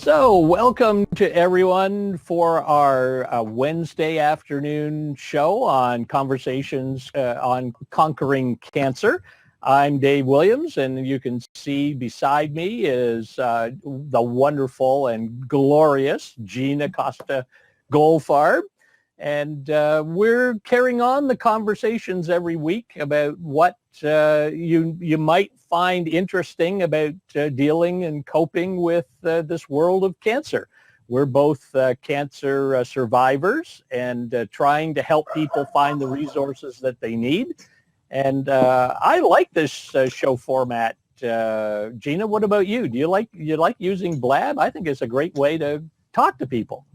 So, welcome to everyone for our Wednesday afternoon show on Conversations on Conquering Cancer. I'm Dave Williams, and you can see beside me is the wonderful and glorious Gina Costa-Goldfarb. And we're carrying on the conversations every week about what you might find interesting about dealing and coping with this world of cancer. We're both cancer survivors and trying to help people find the resources that they need. And I like this show format. Gina, what about you? Do you like using Blab? I think it's a great way to talk to people.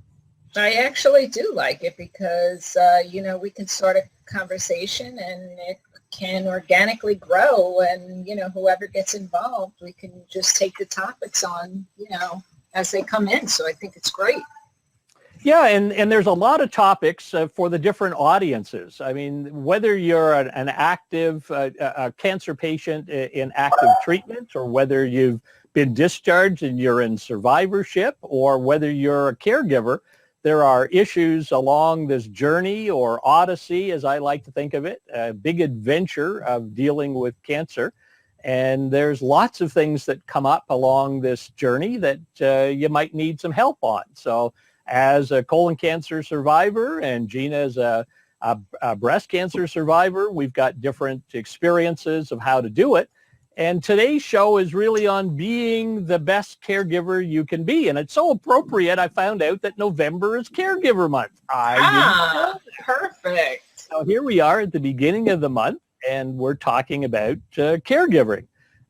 I actually do like it because, we can start a conversation and it can organically grow, and, whoever gets involved, we can just take the topics on, as they come in. So I think it's great. Yeah, and there's a lot of topics for the different audiences. I mean, whether you're an active a cancer patient in active treatment, or whether you've been discharged and you're in survivorship, or whether you're a caregiver, there are issues along this journey, or odyssey, as I like to think of it, a big adventure of dealing with cancer. And there's lots of things that come up along this journey that you might need some help on. So as a colon cancer survivor, and Gina is a breast cancer survivor, we've got different experiences of how to do it. And today's show is really on being the best caregiver you can be. And it's so appropriate, I found out that November is Caregiver Month. Perfect. So here we are at the beginning of the month, and we're talking about caregiving.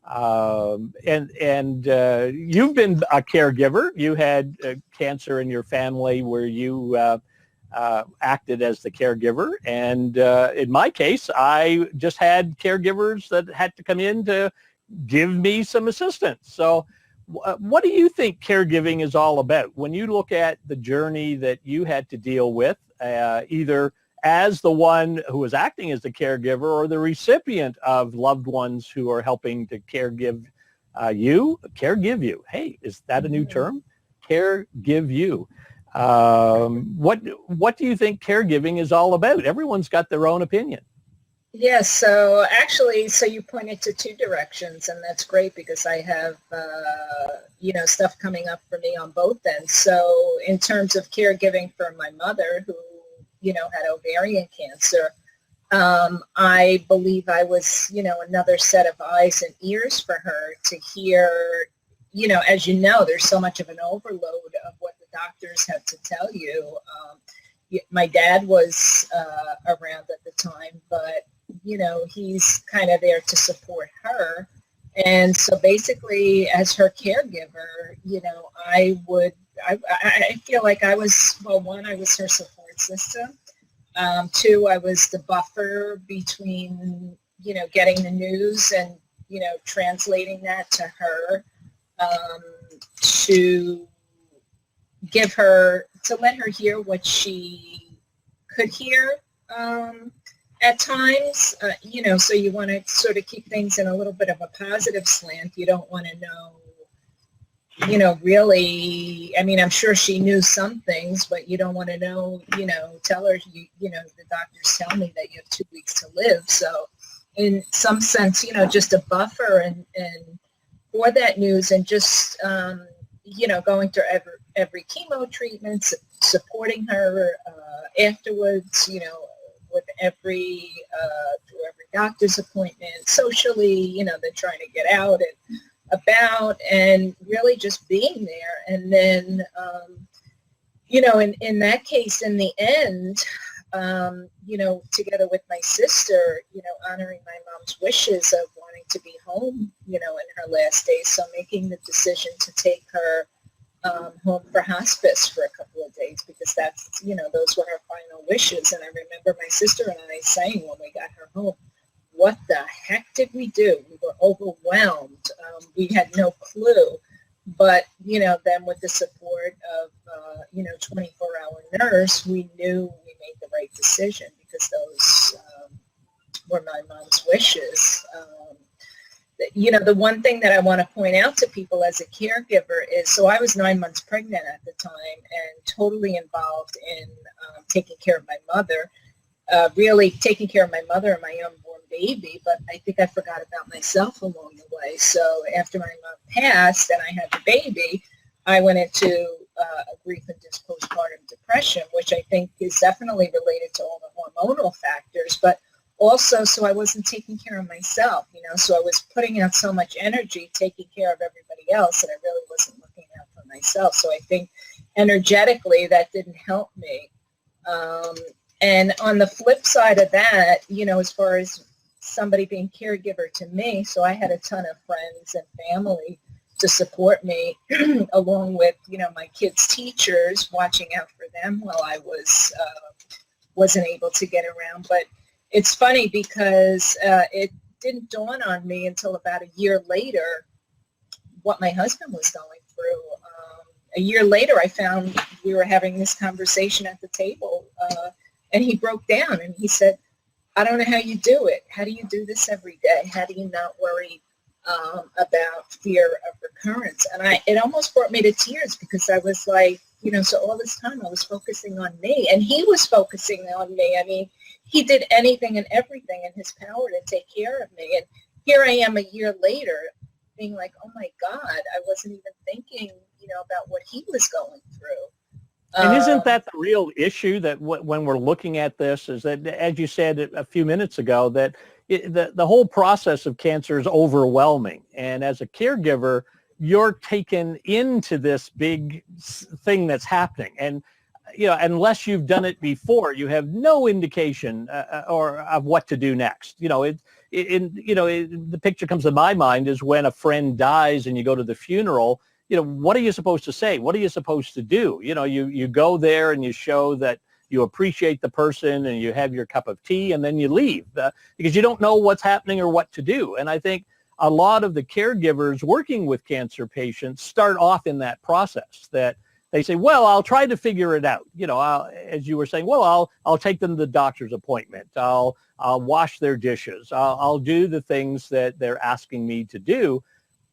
And you've been a caregiver. You had cancer in your family where you acted as the caregiver. And in my case, I just had caregivers that had to come in to give me some assistance. So what do you think caregiving is all about? When you look at the journey that you had to deal with, either as the one who was acting as the caregiver or the recipient of loved ones who are helping to caregive you. Hey, is that a new term? Caregive you. What do you think caregiving is all about? Everyone's got their own opinion. Yes. So actually, you pointed to two directions, and that's great because I have, stuff coming up for me on both ends. So in terms of caregiving for my mother who, had ovarian cancer, I believe I was, another set of eyes and ears for her to hear, as there's so much of an overload of what the doctors have to tell you. My dad was around at the time, but, he's kind of there to support her. And so basically as her caregiver, I feel like I was, one, I was her support system. Two, I was the buffer between, getting the news and, translating that to her, to let her hear what she could hear at times, so you want to sort of keep things in a little bit of a positive slant. You don't want to know, really, I mean, I'm sure she knew some things, but you don't want to know, tell her, the doctors tell me that you have 2 weeks to live. So in some sense, just a buffer and for that news, and just, going through every chemo treatment, supporting her afterwards, with every doctor's appointment, socially, they're trying to get out and about, and really just being there. And then, in that case, in the end, together with my sister, honoring my mom's wishes of wanting to be home, in her last days. So making the decision to take her home for hospice for a couple of days, because that's, those were her final wishes. And I remember my sister and I saying when we got her home, what the heck did we do? We were overwhelmed. We had no clue. But, then with the support of, 24-hour nurse, we knew we made the right decision because those were my mom's wishes. you know, the one thing that I want to point out to people as a caregiver is, so I was 9 months pregnant at the time and totally involved in taking care of my mother, really taking care of my mother and my unborn baby, but I think I forgot about myself along the way. So after my mom passed and I had the baby, I went into a grief and postpartum depression, which I think is definitely related to all the hormonal factors, but also, so I wasn't taking care of myself, you know, so I was putting out so much energy taking care of everybody else, and I really wasn't looking out for myself. So I think energetically that didn't help me. And on the flip side of that, you know, as far as somebody being caregiver to me, so I had a ton of friends and family to support me, along with, you know, my kids' teachers, watching out for them while I wasn't able to get around. But it's funny because it didn't dawn on me until about a year later what my husband was going through. A year later, I found we were having this conversation at the table, and he broke down and he said, I don't know how you do it. How do you do this every day? How do you not worry about fear of recurrence? And it almost brought me to tears, because I was like, you know, so all this time I was focusing on me and he was focusing on me. I mean, he did anything and everything in his power to take care of me. And here I am a year later being like, oh my God, I wasn't even thinking, you know, about what he was going through. And isn't that the real issue, that when we're looking at this, is that, as you said a few minutes ago, that the whole process of cancer is overwhelming. And as a caregiver, you're taken into this big thing that's happening. And, you know, unless you've done it before, you have no indication or of what to do next. You know, the picture comes to my mind is when a friend dies and you go to the funeral. You know, what are you supposed to say? What are you supposed to do? You know, you go there and you show that you appreciate the person and you have your cup of tea, and then you leave because you don't know what's happening or what to do. And I think a lot of the caregivers working with cancer patients start off in that process, that they say, well, I'll try to figure it out. You know, as you were saying, well, I'll take them to the doctor's appointment. I'll wash their dishes. I'll do the things that they're asking me to do.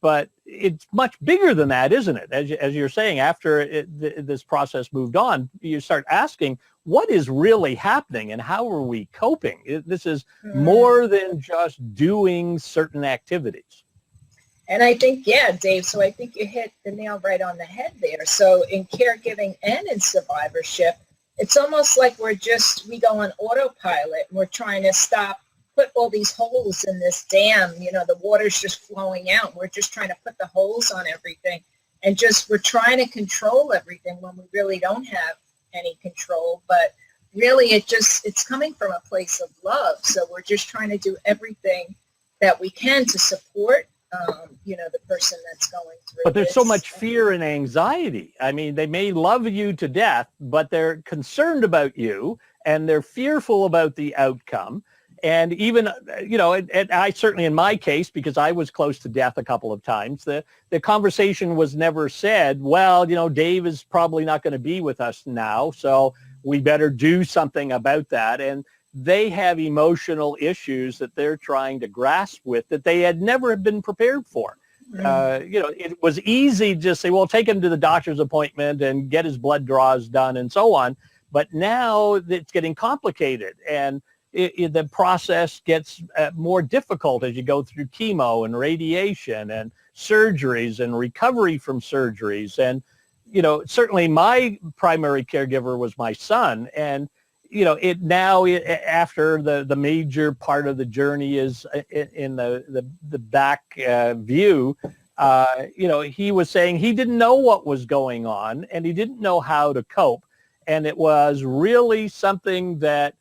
But it's much bigger than that, isn't it? As you're saying, after this process moved on, you start asking, what is really happening and how are we coping? This is more than just doing certain activities. And I think, yeah, Dave, so I think you hit the nail right on the head there. So in caregiving and in survivorship, it's almost like we go on autopilot and we're trying to put all these holes in this dam. You know, the water's just flowing out. We're just trying to put the holes on everything, and we're trying to control everything when we really don't have any control. But really it's coming from a place of love. So we're just trying to do everything that we can to support, you know, the person that's going through. But there's so much fear and anxiety. I mean, they may love you to death, but they're concerned about you and they're fearful about the outcome. And even, you know, and I certainly in my case, because I was close to death a couple of times, the conversation was never said, well, you know, Dave is probably not going to be with us now, so we better do something about that. And they have emotional issues that they're trying to grasp with that they had never been prepared for. You know, it was easy to just say, well, take him to the doctor's appointment and get his blood draws done and so on. But now it's getting complicated, and the process gets more difficult as you go through chemo and radiation and surgeries and recovery from surgeries. And, you know, certainly my primary caregiver was my son. And, you know, after the major part of the journey is in the back view, you know, he was saying he didn't know what was going on and he didn't know how to cope. And it was really something that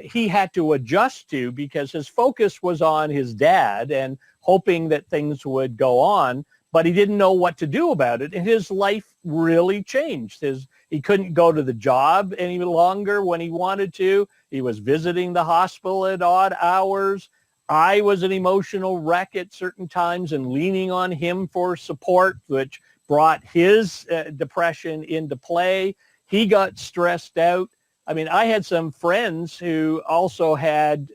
he had to adjust to, because his focus was on his dad and hoping that things would go on, but he didn't know what to do about it. And his life really changed. He couldn't go to the job any longer when he wanted to. He was visiting the hospital at odd hours. I was an emotional wreck at certain times and leaning on him for support, which brought his depression into play. He got stressed out. I mean, I had some friends who also had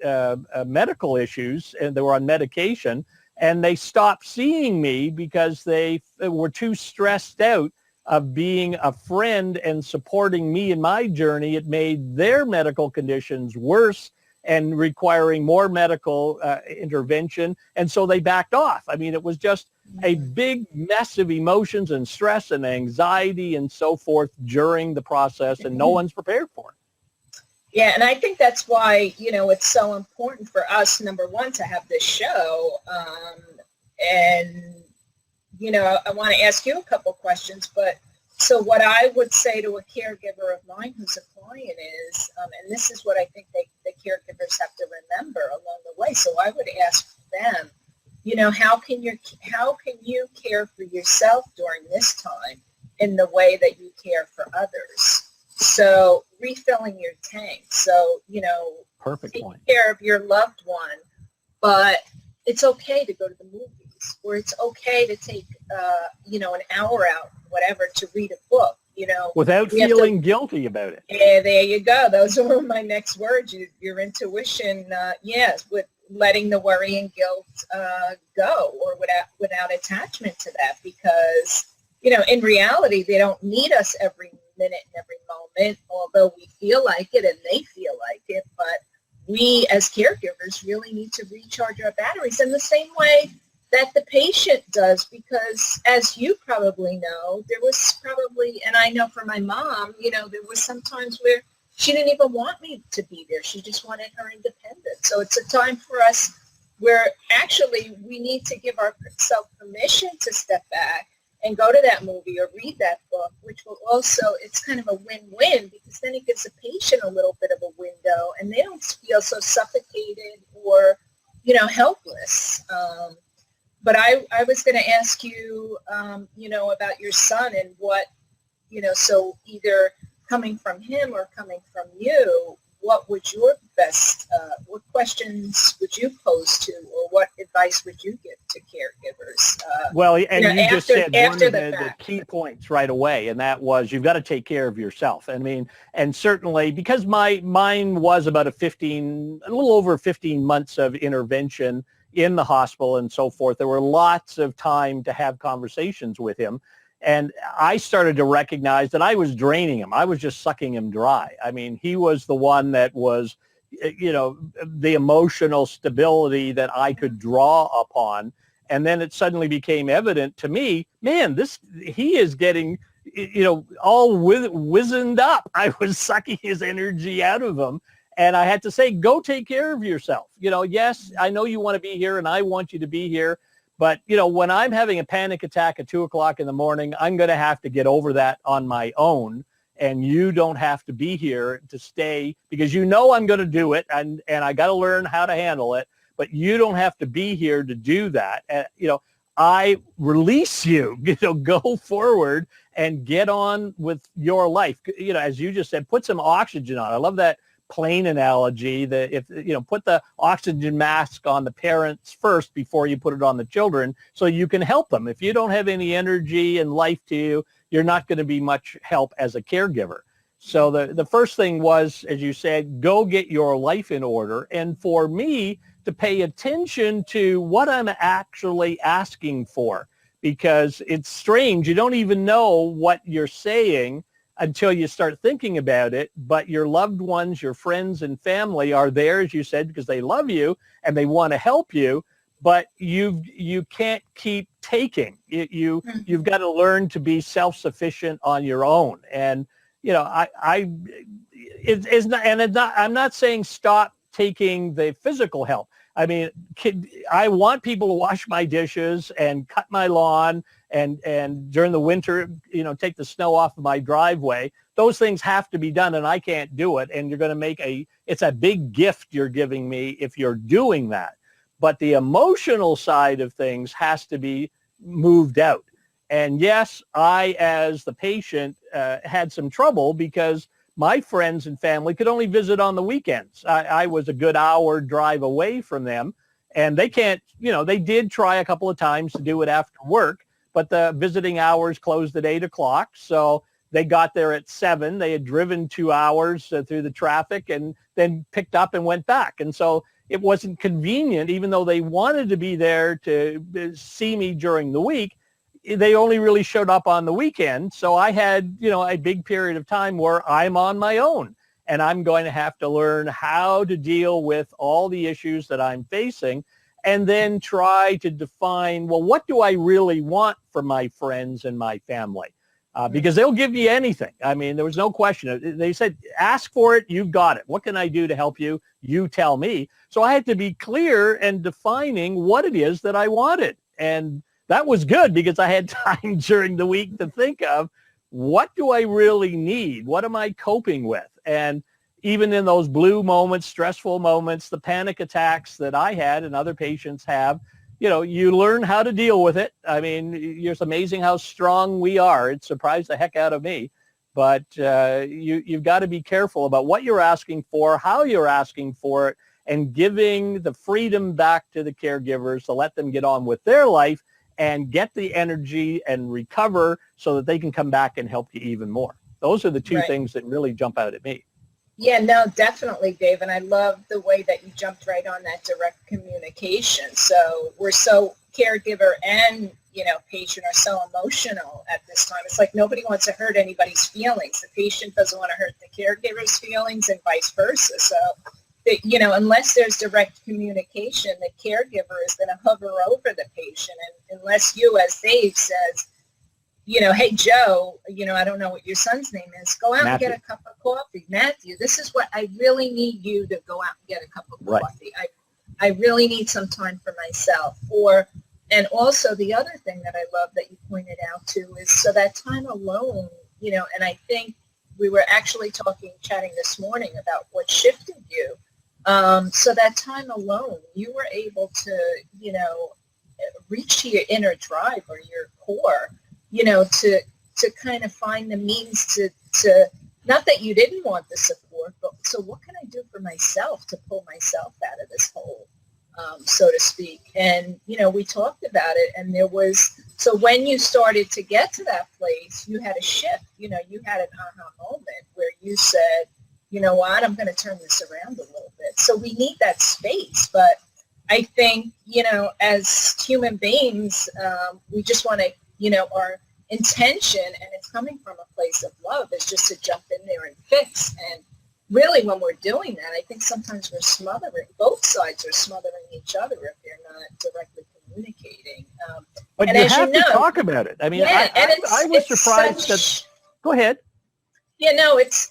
medical issues and they were on medication, and they stopped seeing me because they were too stressed out of being a friend and supporting me in my journey. It made their medical conditions worse and requiring more medical intervention. And so they backed off. I mean, it was just a big mess of emotions and stress and anxiety and so forth during the process, and no one's prepared for it. Yeah, and I think that's why, it's so important for us, number one, to have this show. I want to ask you a couple questions, but so what I would say to a caregiver of mine who's a client is, and this is what I think the caregivers have to remember along the way. So I would ask them, how can you care for yourself during this time in the way that you care for others? So refilling your tank. So, Perfect take point. care of your loved one, but it's okay to go to the movies, or it's okay to take, an hour out, whatever, to read a book, Without feeling guilty about it. Yeah, there you go. Those were my next words. Your intuition, yes, with letting the worry and guilt go, or without attachment to that, because, in reality, they don't need us every minute and every moment, although we feel like it and they feel like it, but we as caregivers really need to recharge our batteries in the same way that the patient does, because as you probably know, there was probably, and I know for my mom, there was some times where she didn't even want me to be there. She just wanted her independence. So it's a time for us where actually we need to give ourselves permission to step back and go to that movie or read that book, which will also, it's kind of a win-win, because then it gives the patient a little bit of a window and they don't feel so suffocated or, helpless. But I was going to ask you, about your son and what, so either coming from him or coming from you, what would your best, what questions would you pose to, or what advice would you give to caregivers? Well, and you just said one of the key points right away, and that was you've got to take care of yourself. I mean, and certainly because mine was about a little over 15 months of intervention in the hospital and so forth, there were lots of time to have conversations with him. And I started to recognize that I was draining him. I was just sucking him dry. I mean, he was the one that was, the emotional stability that I could draw upon. And then it suddenly became evident to me, man, he is getting, all wizened up. I was sucking his energy out of him. And I had to say, go take care of yourself. Yes, I know you want to be here and I want you to be here. But, when I'm having a panic attack at 2:00 in the morning, I'm going to have to get over that on my own. And you don't have to be here to stay, because I'm going to do it. And I got to learn how to handle it. But you don't have to be here to do that. I release you, go forward and get on with your life. As you just said, put some oxygen on. I love that plane analogy, that if put the oxygen mask on the parents first before you put it on the children, so you can help them. If you don't have any energy and life to you, you're not going to be much help as a caregiver. So the first thing was, as you said, go get your life in order. And for me to pay attention to what I'm actually asking for, because it's strange. You don't even know what you're saying until you start thinking about it, but your loved ones, your friends and family are there, as you said, because they love you and they want to help you, but you can't keep taking. You've got to learn to be self-sufficient on your own. And, I'm not saying stop taking the physical help. I mean, I want people to wash my dishes and cut my lawn and during the winter, take the snow off of my driveway. Those things have to be done, and I can't do it. And you're going to it's a big gift you're giving me if you're doing that. But the emotional side of things has to be moved out. And yes, I, as the patient, had some trouble because my friends and family could only visit on the weekends. I was a good hour drive away from them, and they can't, they did try a couple of times to do it after work, but the visiting hours closed at 8:00. So they got there at 7. They had driven 2 hours through the traffic and then picked up and went back. And so, it wasn't convenient, even though they wanted to be there to see me during the week. They only really showed up on the weekend. So I had, a big period of time where I'm on my own, and I'm going to have to learn how to deal with all the issues that I'm facing, and then try to define, well, what do I really want from my friends and my family? Because they'll give you anything. I mean, there was no question. They said, ask for it, you've got it. What can I do to help you? You tell me. So I had to be clear and defining what it is that I wanted. And that was good because I had time during the week to think of, what do I really need? What am I coping with? And even in those blue moments, stressful moments, the panic attacks that I had and other patients have, you learn how to deal with it. I mean, it's amazing how strong we are. It surprised the heck out of me. But you've got to be careful about what you're asking for, how you're asking for it, and giving the freedom back to the caregivers to let them get on with their life and get the energy and recover so that they can come back and help you even more. Those are the two things that really jump out at me. Yeah, no, definitely, Dave. And I love the way that you jumped right on that direct communication. So we're so caregiver and, patient are so emotional at this time. It's like nobody wants to hurt anybody's feelings. The patient doesn't want to hurt the caregiver's feelings and vice versa. So, unless there's direct communication, the caregiver is going to hover over the patient. And unless you, as Dave says, hey, Joe, I don't know what your son's name is. Go out Matthew. and get a cup of coffee. Matthew, this is what I really need you to go out and get a cup of coffee. I really need some time for myself. And also the other thing that I love that you pointed out too is so that time alone, and I think we were actually chatting this morning about what shifted you. So that time alone, you were able to, reach to your inner drive or your core, to kind of find the means to not that you didn't want the support, but so what can I do for myself to pull myself out of this hole, so to speak. And, we talked about it, and so when you started to get to that place, you had a shift, you had an aha moment where you said, you know what, I'm going to turn this around a little bit. So we need that space, but I think, as human beings, we just want to, our intention, and it's coming from a place of love, is just to jump in there and fix. And really, when we're doing that, I think sometimes we're smothering, both sides are smothering each other if they're not directly communicating. But you have to talk about it. I mean, yeah, I was surprised that, go ahead. Yeah, no, it's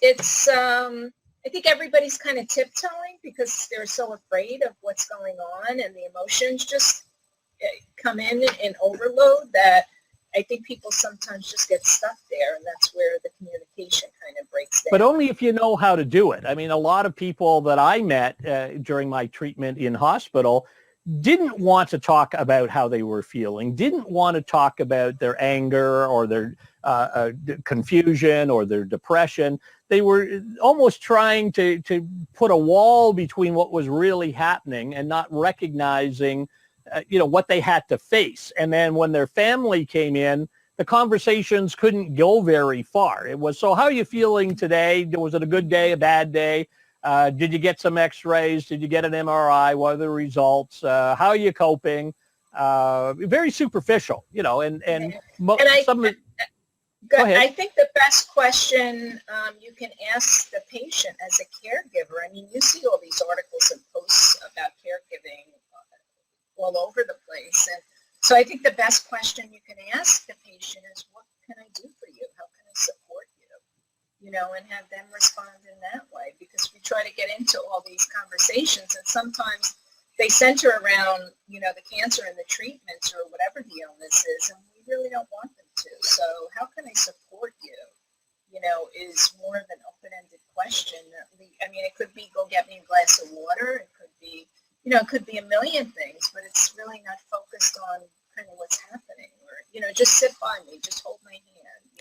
I think everybody's kind of tiptoeing because they're so afraid of what's going on, and the emotions just come in overload that I think people sometimes just get stuck there, and that's where the communication kind of breaks down. But only if you know how to do it. I mean, a lot of people that I met during my treatment in hospital didn't want to talk about how they were feeling, didn't want to talk about their anger or their confusion or their depression. They were almost trying to put a wall between what was really happening and not recognizing what they had to face. And then when their family came in, the conversations couldn't go very far. It was, so how are you feeling today? Was it a good day, a bad day? Did you get some x-rays? Did you get an MRI? What are the results? How are you coping? Very superficial, Go ahead. I think the best question you can ask the patient as a caregiver, I mean, you see all these articles and posts about caregiving all over the place. And so I think the best question you can ask the patient is, what can I do for you? How can I support you? And have them respond in that way, because we try to get into all these conversations, and sometimes they center around, the cancer and the treatments or whatever the illness is, and we really don't want them to. So how can I support you, is more of an open-ended question. I mean, it could be, go get me a glass of water. It could be, it could be a million things, but it's really not focused on kind of what's happening, or, just sit by me, just hold my hand.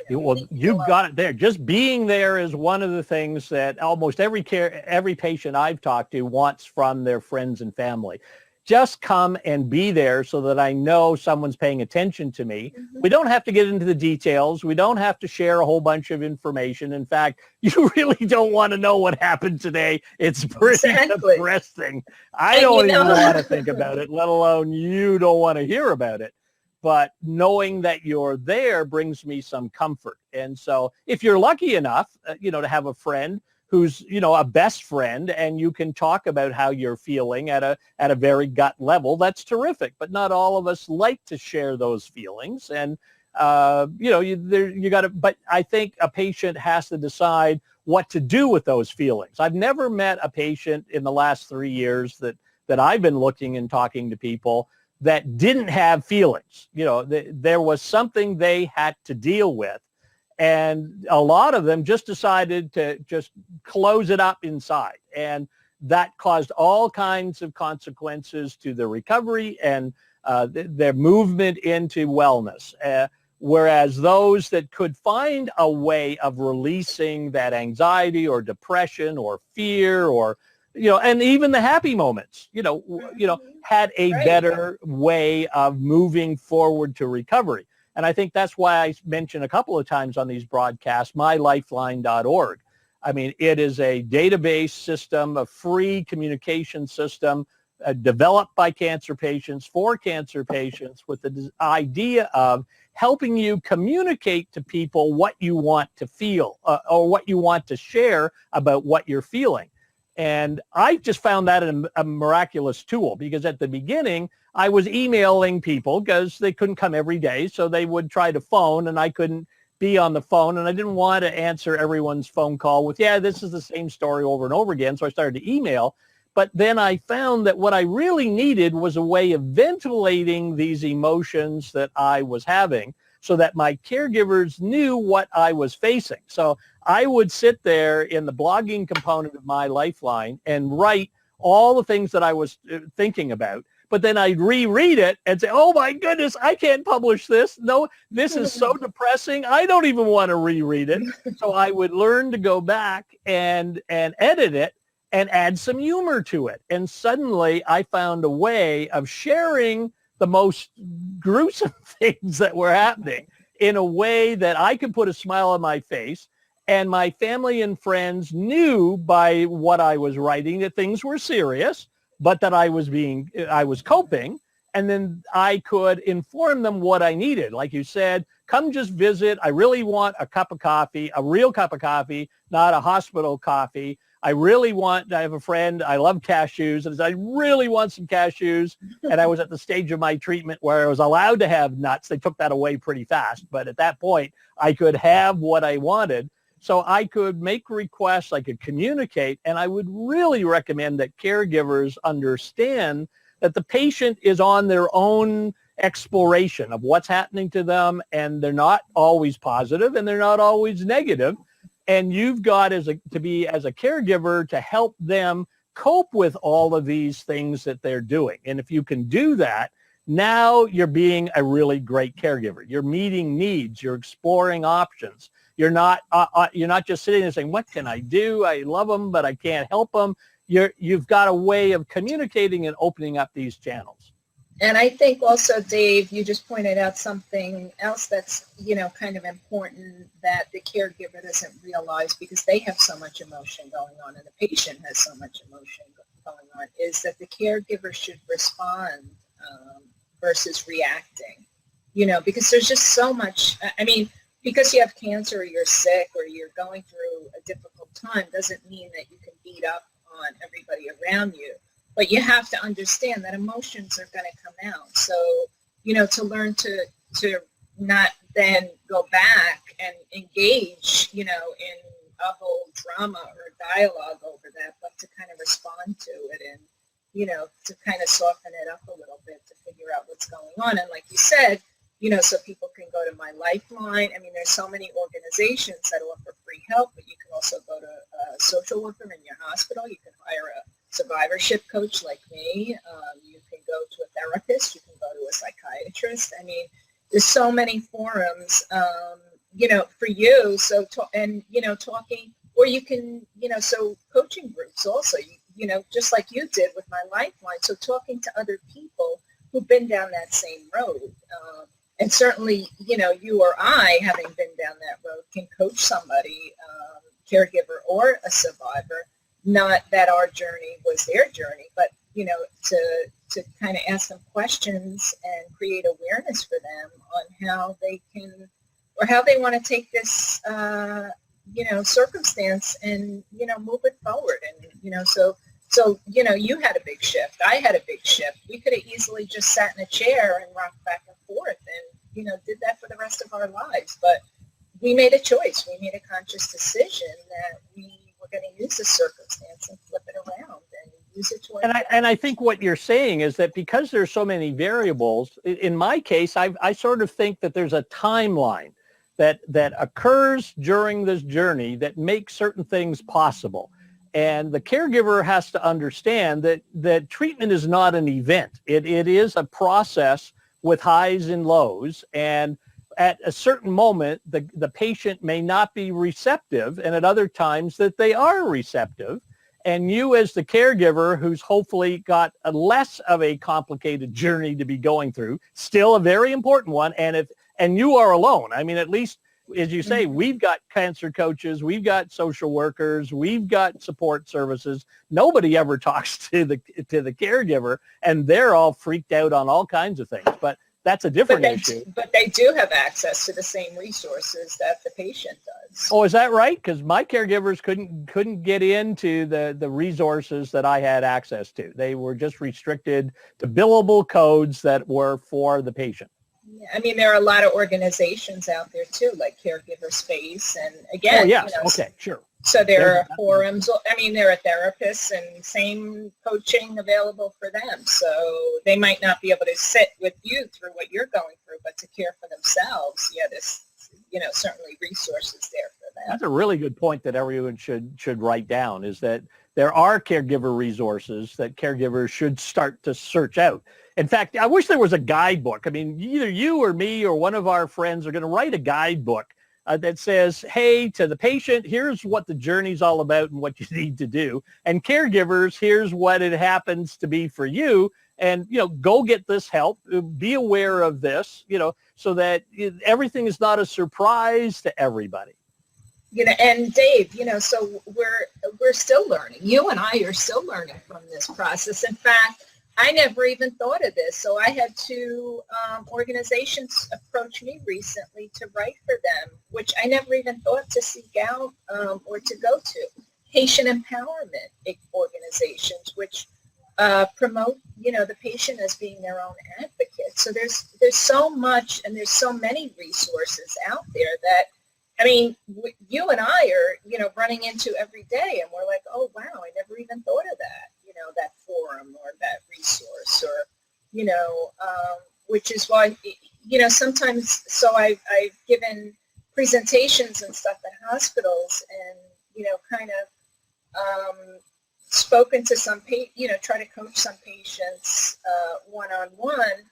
Well, you've got it there. Just being there is one of the things that almost every patient I've talked to wants from their friends and family. just come and be there so that I know someone's paying attention to me. Mhm. We don't have to get into the details. We don't have to share a whole bunch of information. In fact, you really don't want to know what happened today. It's pretty Exactly. depressing. I And don't you even know- want to think about it, let alone you don't want to hear about it. But knowing that you're there brings me some comfort. And so if you're lucky enough, to have a friend who's, a best friend, and you can talk about how you're feeling at a very gut level, that's terrific. But not all of us like to share those feelings. And, you got to, but I think a patient has to decide what to do with those feelings. I've never met a patient in the last 3 years that I've been looking and talking to people that didn't have feelings. There was something they had to deal with. And a lot of them just decided to just close it up inside. And that caused all kinds of consequences to their recovery and their movement into wellness. Whereas those that could find a way of releasing that anxiety or depression or fear or, and even the happy moments, had a Right. better way of moving forward to recovery. And I think that's why I mentioned a couple of times on these broadcasts, mylifeline.org. I mean, it is a database system, a free communication system developed by cancer patients for cancer patients with the idea of helping you communicate to people what you want to feel or what you want to share about what you're feeling. And I just found that a miraculous tool because at the beginning, I was emailing people because they couldn't come every day. So they would try to phone and I couldn't be on the phone. And I didn't want to answer everyone's phone call with, this is the same story over and over again. So I started to email. But then I found that what I really needed was a way of ventilating these emotions that I was having so that my caregivers knew what I was facing. So I would sit there in the blogging component of My Lifeline and write all the things that I was thinking about. But then I'd reread it and say, oh my goodness, I can't publish this. No, this is so depressing. I don't even want to reread it. So I would learn to go back and edit it and add some humor to it. And suddenly I found a way of sharing the most gruesome things that were happening in a way that I could put a smile on my face. And my family and friends knew by what I was writing that things were serious, but that I was coping. And then I could inform them what I needed. Like you said, come just visit. I really want a cup of coffee, a real cup of coffee, not a hospital coffee. I have a friend, I love cashews, and I really want some cashews. And I was at the stage of my treatment where I was allowed to have nuts. They took that away pretty fast. But at that point, I could have what I wanted. So I could make requests, I could communicate, and I would really recommend that caregivers understand that the patient is on their own exploration of what's happening to them, and they're not always positive and they're not always negative. And you've got to be as a caregiver to help them cope with all of these things that they're doing. And if you can do that, now you're being a really great caregiver. You're meeting needs. You're exploring options. You're not just sitting there saying, what can I do? I love them, but I can't help them. You've got a way of communicating and opening up these channels. And I think also, Dave, you just pointed out something else that's, kind of important that the caregiver doesn't realize because they have so much emotion going on and the patient has so much emotion going on, is that the caregiver should respond versus reacting, because there's just so much, because you have cancer or you're sick or you're going through a difficult time doesn't mean that you can beat up on everybody around you. But you have to understand that emotions are going to come out. So, to learn to not then go back and engage, in a whole drama or dialogue over that, but to kind of respond to it and, to kind of soften it up a little bit to figure out what's going on. And like you said, so people can go to My Lifeline. There's so many organizations that offer free help, but you can also go to a social worker in your hospital. You can hire a survivorship coach like me. You can go to a therapist. You can go to a psychiatrist. There's so many forums, for you. So, talking, or you can, so coaching groups also. just like you did with my Lifeline. So talking to other people who've been down that same road. And certainly, you or I, having been down that road, can coach somebody, caregiver or a survivor. Not that our journey was their journey, but, to kind of ask them questions and create awareness for them on how they can, or how they want to take this, circumstance and, move it forward. And, so, you had a big shift. I had a big shift. We could have easily just sat in a chair and rocked back and forth and, did that for the rest of our lives. But we made a choice. We made a conscious decision that we were going to use the circumstance and flip it around and use it to our and I think what you're saying is that because there's so many variables, in my case, I sort of think that there's a timeline that occurs during this journey that makes certain things possible. And the caregiver has to understand that treatment is not an event. It is a process with highs and lows. And at a certain moment, the patient may not be receptive, and at other times that they are receptive. And you as the caregiver, who's hopefully got a less of a complicated journey to be going through, still a very important one. And you are alone. I mean, at least, as you say, we've got cancer coaches, we've got social workers, we've got support services. Nobody ever talks to the caregiver, and they're all freaked out on all kinds of things. But that's a different issue. But they do have access to the same resources that the patient does. Oh, is that right? Because my caregivers couldn't get into the resources that I had access to. They were just restricted to billable codes that were for the patient. Yeah, I mean, there are a lot of organizations out there too, like Caregiver Space, and again, oh yes, okay, sure. So there are forums. I mean, there are therapists and same coaching available for them. So they might not be able to sit with you through what you're going through, but to care for themselves, yeah, there's certainly resources there for them. That's a really good point that everyone should write down, is that there are caregiver resources that caregivers should start to search out. In fact, I wish there was a guidebook. I mean, either you or me or one of our friends are going to write a guidebook that says, hey, to the patient, here's what the journey's all about and what you need to do. And caregivers, here's what it happens to be for you. And, go get this help. Be aware of this, so that everything is not a surprise to everybody. And Dave, so we're still learning. You and I are still learning from this process. In fact, I never even thought of this. So I had two organizations approach me recently to write for them, which I never even thought to seek out or to go to. Patient empowerment organizations, which promote, the patient as being their own advocate. So there's so much, and there's so many resources out there that, I mean, you and I are, running into every day, and we're like, oh, wow, I never even thought of that, that forum or that resource, or, which is why, sometimes, so I've given presentations and stuff at hospitals and, kind of spoken to some, try to coach some patients one-on-one,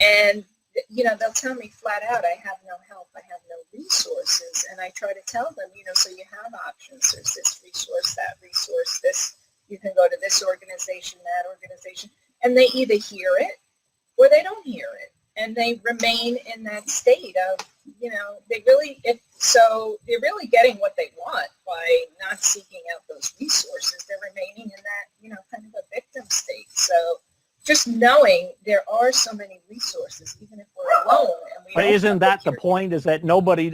and they'll tell me flat out, I have no help, I have no resources. And I try to tell them, so you have options. There's this resource, that resource, this, you can go to this organization, that organization. And they either hear it or they don't hear it. And they remain in that state of, they're really getting what they want by not seeking out those resources. They're remaining in that, kind of a victim state. So just knowing there are so many resources, even if we're alone. But isn't that the point, is that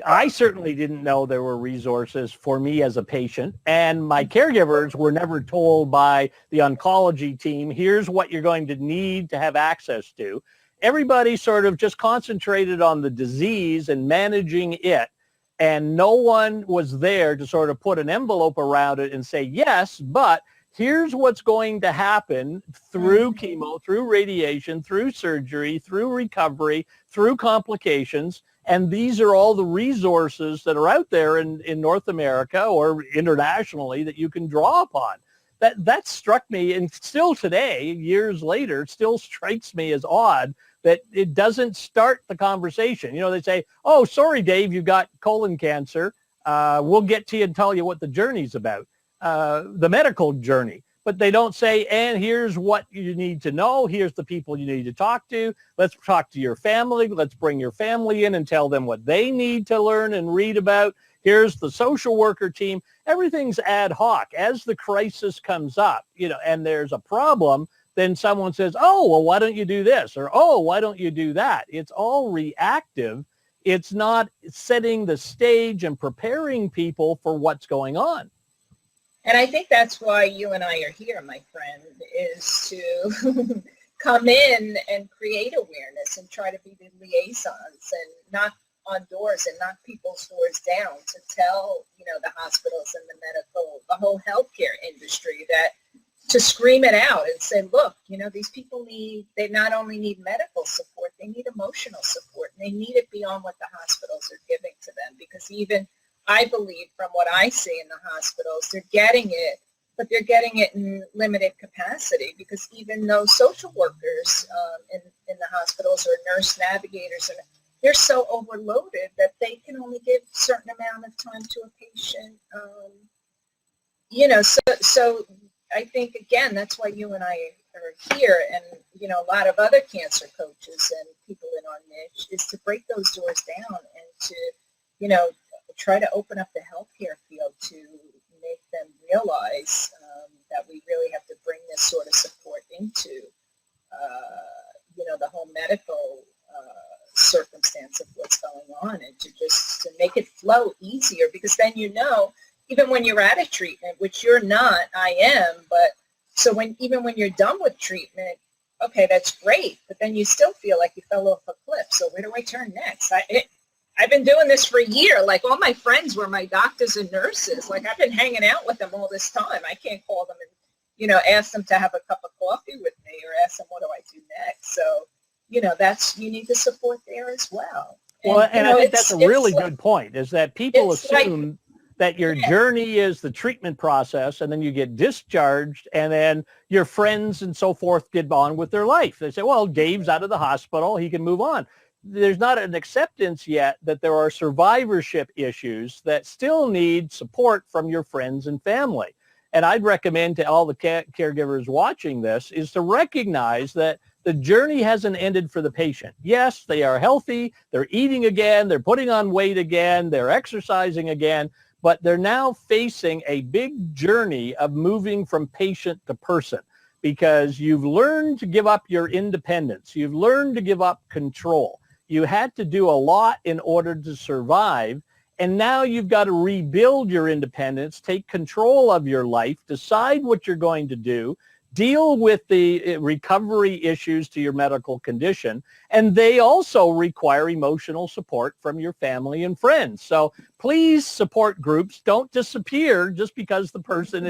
I certainly didn't know there were resources for me as a patient, and my caregivers were never told by the oncology team, here's what you're going to need to have access to. Everybody sort of just concentrated on the disease and managing it, and no one was there to sort of put an envelope around it and say, yes, but here's what's going to happen through chemo, through radiation, through surgery, through recovery, through complications. And these are all the resources that are out there in North America or internationally that you can draw upon. That struck me, and still today, years later, still strikes me as odd that it doesn't start the conversation. They say, oh, sorry, Dave, you've got colon cancer. We'll get to you and tell you what the journey's about. The medical journey. but they don't say, and here's what you need to know. Here's the people you need to talk to. Let's talk to your family. Let's bring your family in and tell them what they need to learn and read about. Here's the social worker team. Everything's ad hoc. As the crisis comes up, and there's a problem, then someone says, oh, well, why don't you do this? Or, oh, why don't you do that? It's all reactive. It's not setting the stage and preparing people for what's going on. And I think that's why you and I are here, my friend, is to come in and create awareness and try to be the liaisons and knock on doors and knock people's doors down to tell, the hospitals and the medical, the whole healthcare industry, that to scream it out and say, look, these people they not only need medical support, they need emotional support, and they need it beyond what the hospitals are giving to them. Because even I believe from what I see in the hospitals, they're getting it, but they're getting it in limited capacity, because even those social workers in the hospitals or nurse navigators, they're so overloaded that they can only give a certain amount of time to a patient. So I think, again, that's why you and I are here, and, a lot of other cancer coaches and people in our niche, is to break those doors down and to, try to open up the healthcare field to make them realize that we really have to bring this sort of support into, the whole medical circumstance of what's going on, and to make it flow easier, because then, even when you're out of treatment, which you're not, I am, but so even when you're done with treatment, okay, that's great, but then you still feel like you fell off a cliff. So where do I turn next? I've been doing this for a year. Like, all my friends were my doctors and nurses. Like, I've been hanging out with them all this time. I can't call them and, ask them to have a cup of coffee with me, or ask them, what do I do next? So, you need the support there as well. Well, and I think that's a really good point, is that people assume that your journey is the treatment process, and then you get discharged, and then your friends and so forth get on with their life. They say, well, Dave's out of the hospital, he can move on. There's not an acceptance yet that there are survivorship issues that still need support from your friends and family. And I'd recommend to all the caregivers watching this is to recognize that the journey hasn't ended for the patient. Yes, they are healthy, they're eating again, they're putting on weight again, they're exercising again, but they're now facing a big journey of moving from patient to person, because you've learned to give up your independence. You've learned to give up control. You had to do a lot in order to survive, and now you've got to rebuild your independence, take control of your life, decide what you're going to do, deal with the recovery issues to your medical condition, and they also require emotional support from your family and friends. So please, support groups don't disappear just because the person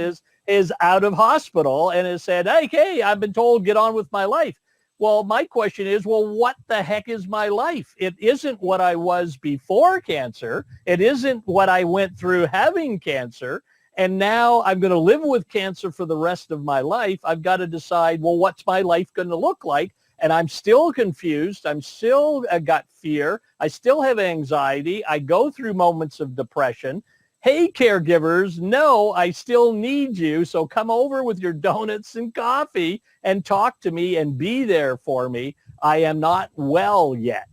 is out of hospital and has said, hey, I've been told get on with my life. Well, my question is, what the heck is my life? It isn't what I was before cancer. It isn't what I went through having cancer. And now I'm going to live with cancer for the rest of my life. I've got to decide, what's my life going to look like? And I'm still confused. I'm still got fear. I still have anxiety. I go through moments of depression. Hey, caregivers, no, I still need you. So come over with your donuts and coffee and talk to me and be there for me. I am not well yet.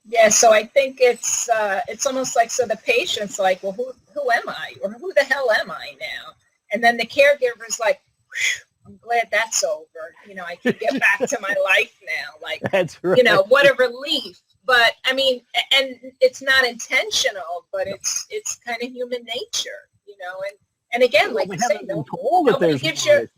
Yeah, so I think it's almost like, so the patient's like, well, who am I? Or who the hell am I now? And then the caregiver's like, I'm glad that's over. I can get back to my life now. Like, that's right. What a relief. But I mean, and it's not intentional, but it's kind of human nature, and again, like we you say, nobody gives you.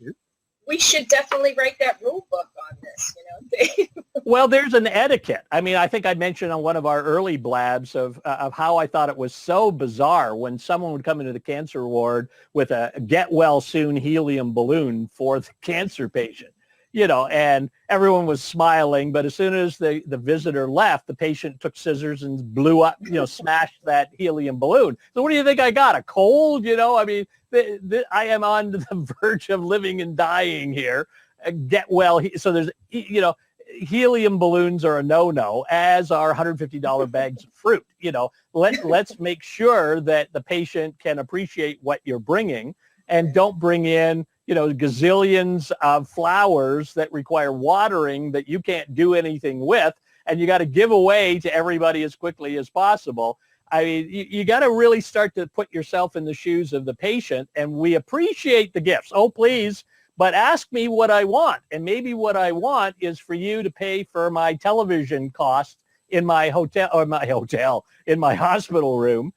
We should definitely write that rule book on this, Dave. Well, there's an etiquette. I mean, I think I mentioned on one of our early blabs of how I thought it was so bizarre when someone would come into the cancer ward with a get well soon helium balloon for the cancer patient. And everyone was smiling, but as soon as the visitor left, the patient took scissors and blew up, smashed that helium balloon. So what do you think I got? A cold? I mean, I am on the verge of living and dying here. Get well. So there's, helium balloons are a no-no, as are $150 bags of fruit. Let's make sure that the patient can appreciate what you're bringing, and don't bring in gazillions of flowers that require watering that you can't do anything with, and you got to give away to everybody as quickly as possible. I mean, you got to really start to put yourself in the shoes of the patient, and we appreciate the gifts. Oh, please, but ask me what I want. And maybe what I want is for you to pay for my television cost in my in my hospital room.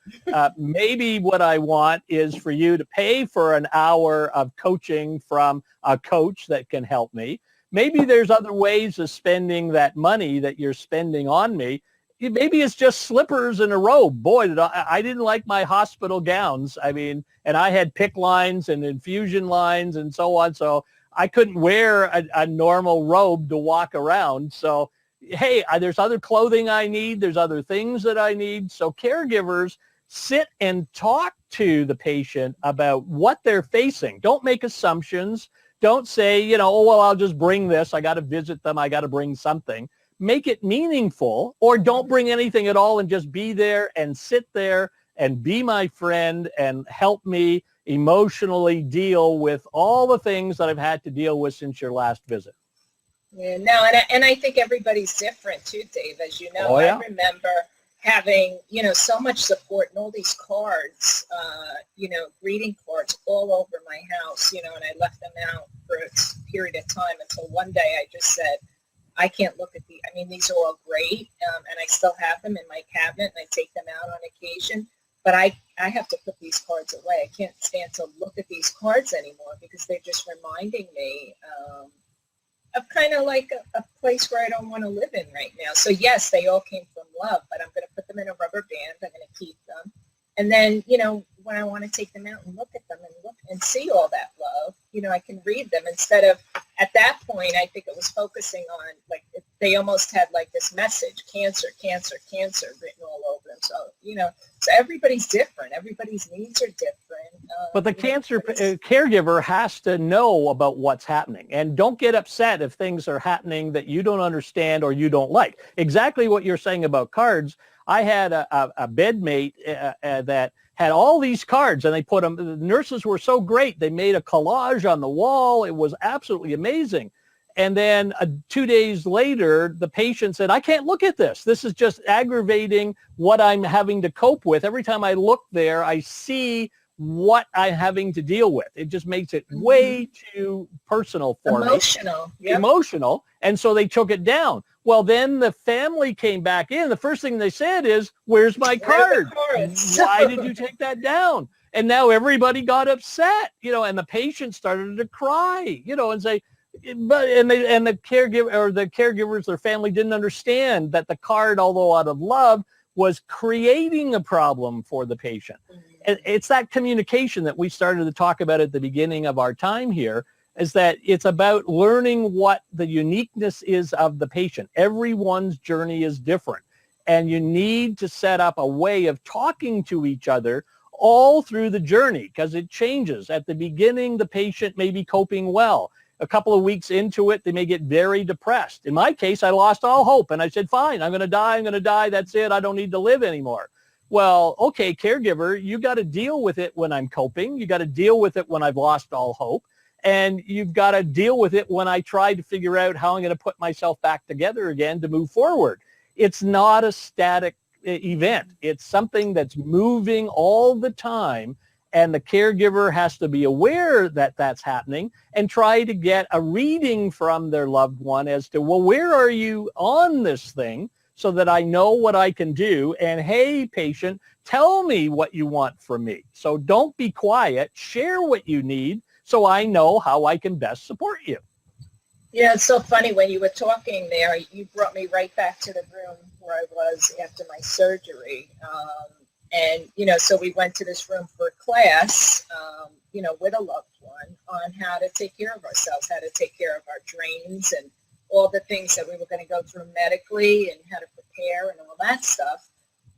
Maybe what I want is for you to pay for an hour of coaching from a coach that can help me. Maybe there's other ways of spending that money that you're spending on me. Maybe it's just slippers and a robe. Boy, I didn't like my hospital gowns. I mean, and I had PICC lines and infusion lines and so on. So I couldn't wear a normal robe to walk around. So, hey, there's other clothing I need. There's other things that I need. So caregivers, sit and talk to the patient about what they're facing. Don't make assumptions. Don't say, oh, well, I'll just bring this. I got to visit them. I got to bring something. Make it meaningful, or don't bring anything at all and just be there and sit there and be my friend and help me emotionally deal with all the things that I've had to deal with since your last visit. Yeah, no, and I think everybody's different too, Dave. As you know, Oh, yeah. I remember having, so much support and all these cards, greeting cards all over my house, and I left them out for a period of time until one day I just said, I can't look at these are all great, and I still have them in my cabinet, and I take them out on occasion, but I have to put these cards away. I can't stand to look at these cards anymore because they're just reminding me of kind of like a place where I don't want to live in right now. So yes, they all came from love, but I'm going to put them in a rubber band. I'm going to keep them. And then, when I want to take them out and look at them and see all that love, I can read them instead of, at that point, I think it was focusing on, like, they almost had like this message, cancer, cancer, cancer written all over them. So, so everybody's different. Everybody's needs are different. But the cancer caregiver has to know about what's happening. And don't get upset if things are happening that you don't understand or you don't like. Exactly what you're saying about cards. I had a bedmate that had all these cards, and they put them, the nurses were so great. They made a collage on the wall. It was absolutely amazing. And then 2 days later, the patient said, I can't look at this. This is just aggravating what I'm having to cope with. Every time I look there, I see what I'm having to deal with. It just makes it way too personal for me. Yep. Emotional. And so they took it down. Well, then the family came back in. The first thing they said is, where's my card? Why did you take that down? And now everybody got upset, and the patient started to cry, and say, and the caregiver or the caregivers, their family didn't understand that the card, although out of love, was creating a problem for the patient. And it's that communication that we started to talk about at the beginning of our time here, is that it's about learning what the uniqueness is of the patient. Everyone's journey is different, and you need to set up a way of talking to each other all through the journey, because it changes. At the beginning, the patient may be coping well. A couple of weeks into it, they may get very depressed. In my case, I lost all hope, and I said, fine, I'm going to die, that's it, I don't need to live anymore. Well, okay, caregiver, you got to deal with it when I'm coping. You got to deal with it when I've lost all hope. And you've got to deal with it when I try to figure out how I'm going to put myself back together again to move forward. It's not a static event. It's something that's moving all the time. And the caregiver has to be aware that that's happening and try to get a reading from their loved one as to, well, where are you on this thing, so that I know what I can do. And hey, patient, tell me what you want from me. So don't be quiet. Share what you need so I know how I can best support you. Yeah, it's so funny when you were talking there, you brought me right back to the room where I was after my surgery. So we went to this room for a class, with a loved one on how to take care of ourselves, how to take care of our drains and all the things that we were going to go through medically and how to prepare and all that stuff.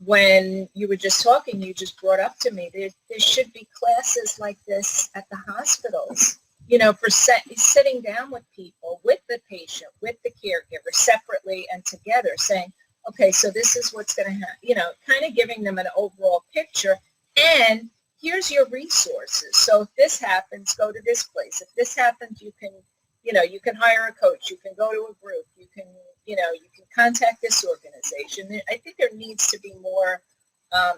When you were just talking, you just brought up to me, there should be classes like this at the hospitals, for sitting down with people, with the patient, with the caregiver, separately and together, saying, okay, so this is what's going to happen, kind of giving them an overall picture and here's your resources. So if this happens, go to this place. If this happens, you can, you can hire a coach. You can go to a group. You can, you can contact this organization. I think there needs to be more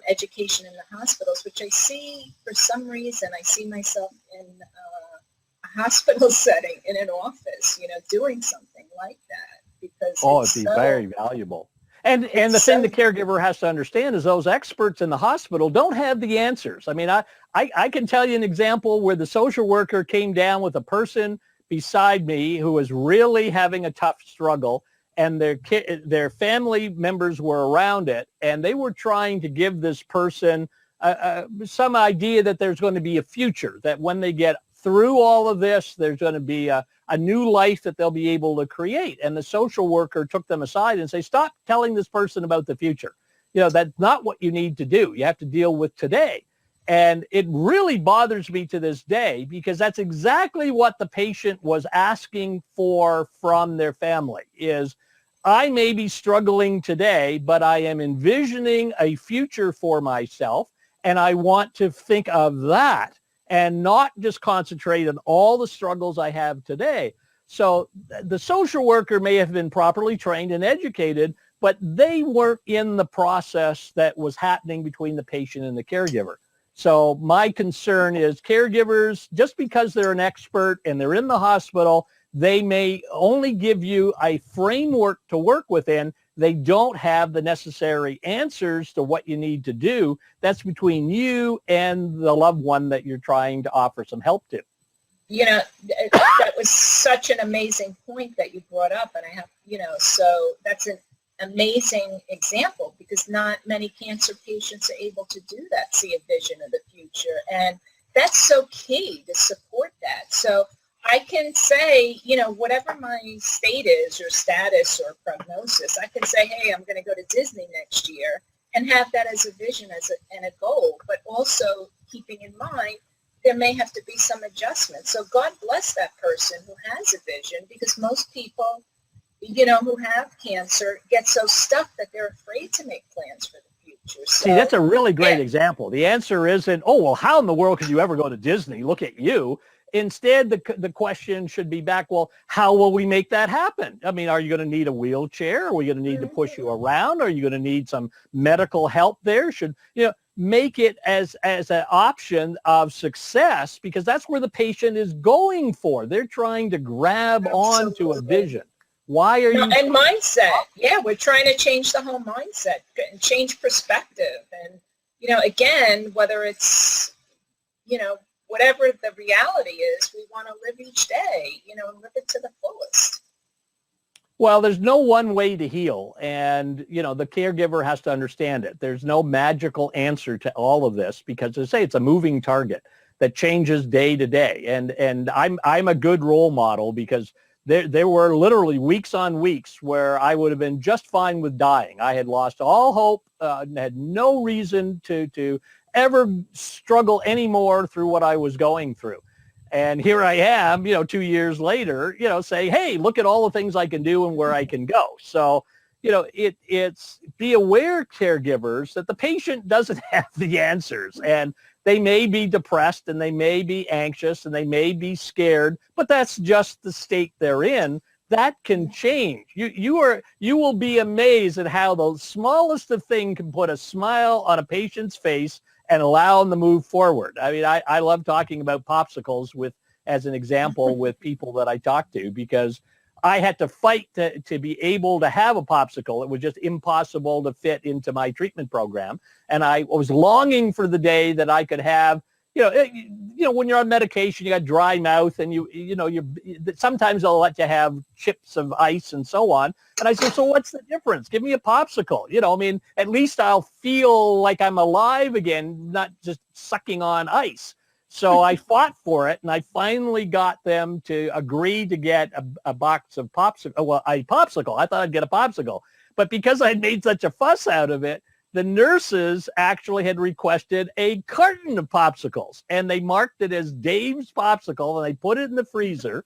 education in the hospitals, which I see for some reason. I see myself in a hospital setting, in an office, doing something like that, because it'd be very valuable. And the thing the caregiver has to understand is those experts in the hospital don't have the answers. I mean, I can tell you an example where the social worker came down with a person beside me who was really having a tough struggle, and their family members were around it, and they were trying to give this person some idea that there's going to be a future, that when they get through all of this, there's going to be a new life that they'll be able to create. And the social worker took them aside and say, stop telling this person about the future. That's not what you need to do. You have to deal with today. And it really bothers me to this day, because that's exactly what the patient was asking for from their family is, I may be struggling today, but I am envisioning a future for myself, and I want to think of that and not just concentrate on all the struggles I have today. So the social worker may have been properly trained and educated, but they weren't in the process that was happening between the patient and the caregiver. So my concern is caregivers, just because they're an expert and they're in the hospital, they may only give you a framework to work within. They don't have the necessary answers to what you need to do. That's between you and the loved one that you're trying to offer some help to. That was such an amazing point that you brought up. And I have, so that's an amazing example, because not many cancer patients are able to do that, see a vision of the future. And that's so key to support that. So I can say, whatever my state is or status or prognosis, I can say, hey, I'm going to go to Disney next year, and have that as a vision, and a goal, but also keeping in mind there may have to be some adjustments. So God bless that person who has a vision, because most people, who have cancer get so stuck that they're afraid to make plans for the future. So, see, that's a really great example. The answer isn't, oh, well, how in the world could you ever go to Disney? Look at you. Instead, the question should be back, well, how will we make that happen? I mean, are you going to need a wheelchair? Are we going to need to push you around? Are you going to need some medical help there? Should, make it as an option of success, because that's where the patient is going for. They're trying to grab onto a vision. Why are you? And mindset. Yeah, we're trying to change the whole mindset and change perspective. And, again, whether it's, whatever the reality is, we want to live each day, and live it to the fullest. Well, there's no one way to heal, and, the caregiver has to understand it. There's no magical answer to all of this, because, as I say, it's a moving target that changes day to day. And I'm a good role model, because there were literally weeks on weeks where I would have been just fine with dying. I had lost all hope, had no reason to ever struggle anymore through what I was going through. And here I am, 2 years later, saying, hey, look at all the things I can do and where I can go. So, it's be aware, caregivers, that the patient doesn't have the answers, and they may be depressed, and they may be anxious, and they may be scared, but that's just the state they're in. That can change. You will be amazed at how the smallest of thing can put a smile on a patient's face and allow them to move forward. I mean, I love talking about popsicles as an example with people that I talk to, because I had to fight to be able to have a popsicle. It was just impossible to fit into my treatment program. And I was longing for the day that I could have, when you're on medication, you got dry mouth, and sometimes they'll let you have chips of ice and so on. And I said, so what's the difference? Give me a popsicle. At least I'll feel like I'm alive again, not just sucking on ice. So I fought for it, and I finally got them to agree to get a box of popsicle. Well, a popsicle. I thought I'd get a popsicle. But because I had made such a fuss out of it, the nurses actually had requested a carton of popsicles, and they marked it as Dave's popsicle, and they put it in the freezer.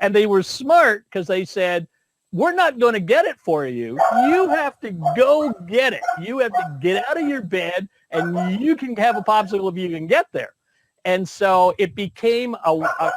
And they were smart, because they said, we're not going to get it for you. You have to go get it. You have to get out of your bed, and you can have a popsicle if you can get there. And so it became a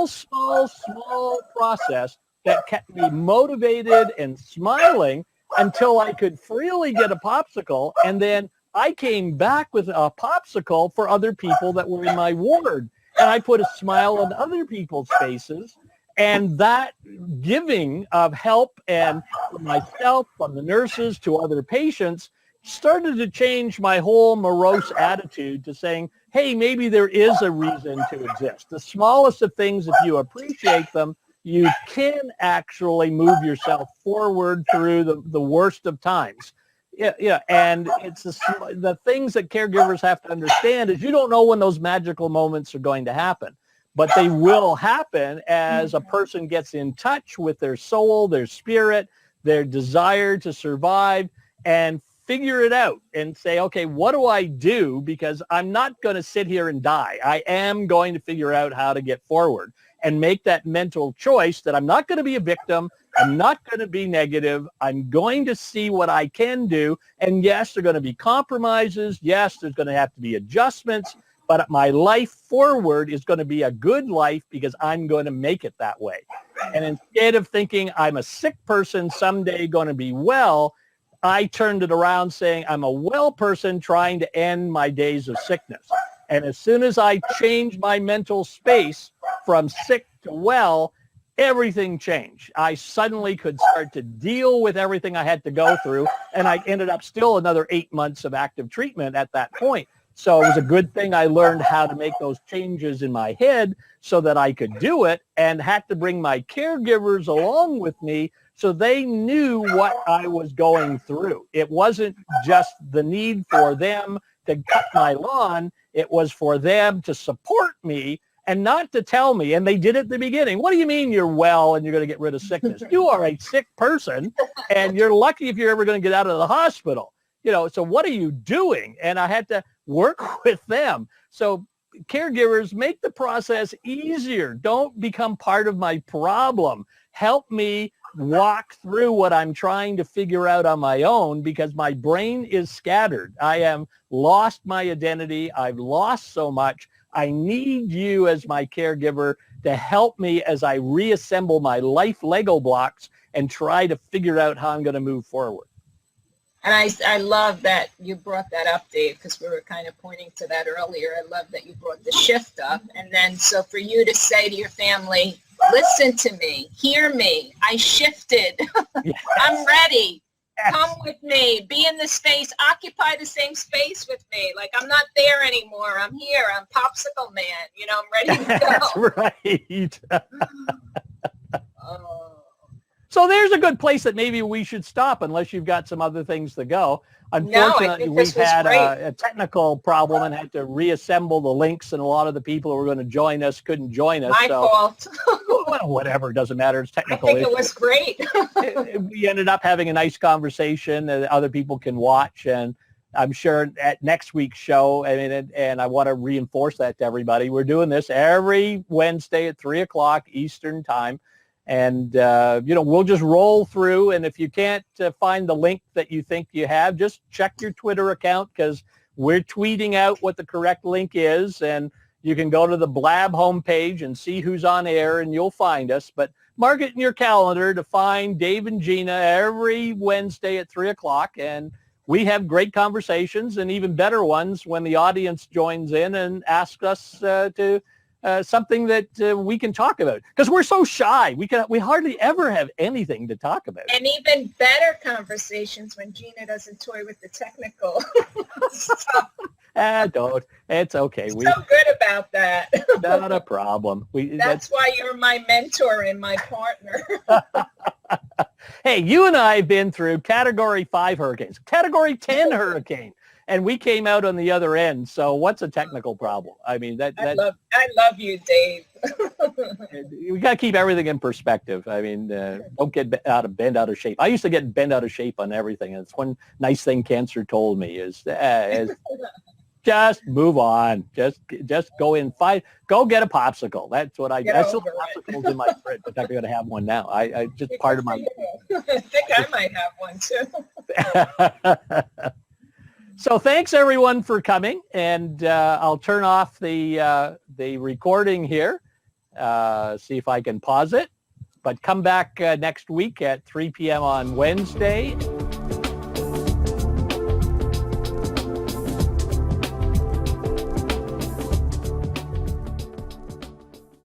small process that kept me motivated and smiling until I could freely get a popsicle. And then I came back with a popsicle for other people that were in my ward. And I put a smile on other people's faces. And that giving of help and from myself, from the nurses to other patients, started to change my whole morose attitude to saying, hey, maybe there is a reason to exist. The smallest of things, if you appreciate them, you can actually move yourself forward through the worst of times. Yeah, and it's the things that caregivers have to understand is you don't know when those magical moments are going to happen, but they will happen as a person gets in touch with their soul, their spirit, their desire to survive, and figure it out and say, okay, what do I do? Because I'm not going to sit here and die. I am going to figure out how to get forward and make that mental choice that I'm not going to be a victim. I'm not going to be negative. I'm going to see what I can do. And yes, there are going to be compromises. Yes, there's going to have to be adjustments. But my life forward is going to be a good life because I'm going to make it that way. And instead of thinking I'm a sick person someday going to be well, I turned it around saying I'm a well person trying to end my days of sickness. And as soon as I changed my mental space from sick to well, everything changed. I suddenly could start to deal with everything I had to go through. And I ended up still another 8 months of active treatment at that point. So it was a good thing I learned how to make those changes in my head so that I could do it, and had to bring my caregivers along with me so they knew what I was going through. It wasn't just the need for them to cut my lawn. It was for them to support me and not to tell me. And they did at the beginning. What do you mean you're well and you're going to get rid of sickness? You are a sick person, and you're lucky if you're ever going to get out of the hospital. You know, so what are you doing? And I had to work with them. So caregivers, make the process easier. Don't become part of my problem. Help me walk through what I'm trying to figure out on my own, because my brain is scattered. I have lost my identity. I've lost so much. I need you as my caregiver to help me as I reassemble my life Lego blocks and try to figure out how I'm going to move forward. And I love that you brought that up, Dave, because we were kind of pointing to that earlier. I love that you brought the shift up. And then so for you to say to your family, listen to me, hear me, I shifted, yes. I'm ready, yes. Come with me, be in the space, occupy the same space with me. Like, I'm not there anymore, I'm here, I'm Popsicle Man, you know, I'm ready to go. That's right. So there's a good place that maybe we should stop, unless you've got some other things to go. Unfortunately, we've had a technical problem and had to reassemble the links, and a lot of the people who were going to join us couldn't join us. My fault. Well, whatever, doesn't matter. It's technical. I think it was great. We ended up having a nice conversation that other people can watch, and I'm sure at next week's show, I mean, and I want to reinforce that to everybody, we're doing this every Wednesday at 3 o'clock Eastern time. And, you know, we'll just roll through. And if you can't find the link that you think you have, just check your Twitter account, because we're tweeting out what the correct link is. And you can go to the Blab homepage and see who's on air, and you'll find us. But mark it in your calendar to find Dave and Gina every Wednesday at 3 o'clock. And we have great conversations, and even better ones when the audience joins in and asks us to something that we can talk about, because we're so shy. We hardly ever have anything to talk about. And even better conversations when Gina doesn't toy with the technical stuff. Don't. It's okay. So good about that. Not a problem. That's why you're my mentor and my partner. Hey, you and I have been through Category 5 hurricanes, Category 10 hurricane, and we came out on the other end. So what's a technical problem? I mean, I love you, Dave. We got to keep everything in perspective. I mean, don't get bent out of shape. I used to get bent out of shape on everything. And it's one nice thing cancer told me is just move on. Just go in, go get a popsicle. That's what I do. I still have popsicles in my fridge. In fact, I'm going to have one now. I just part of my. I think I might have one too. So thanks everyone for coming, and I'll turn off the recording here. See if I can pause it. But come back next week at 3 p.m. on Wednesday.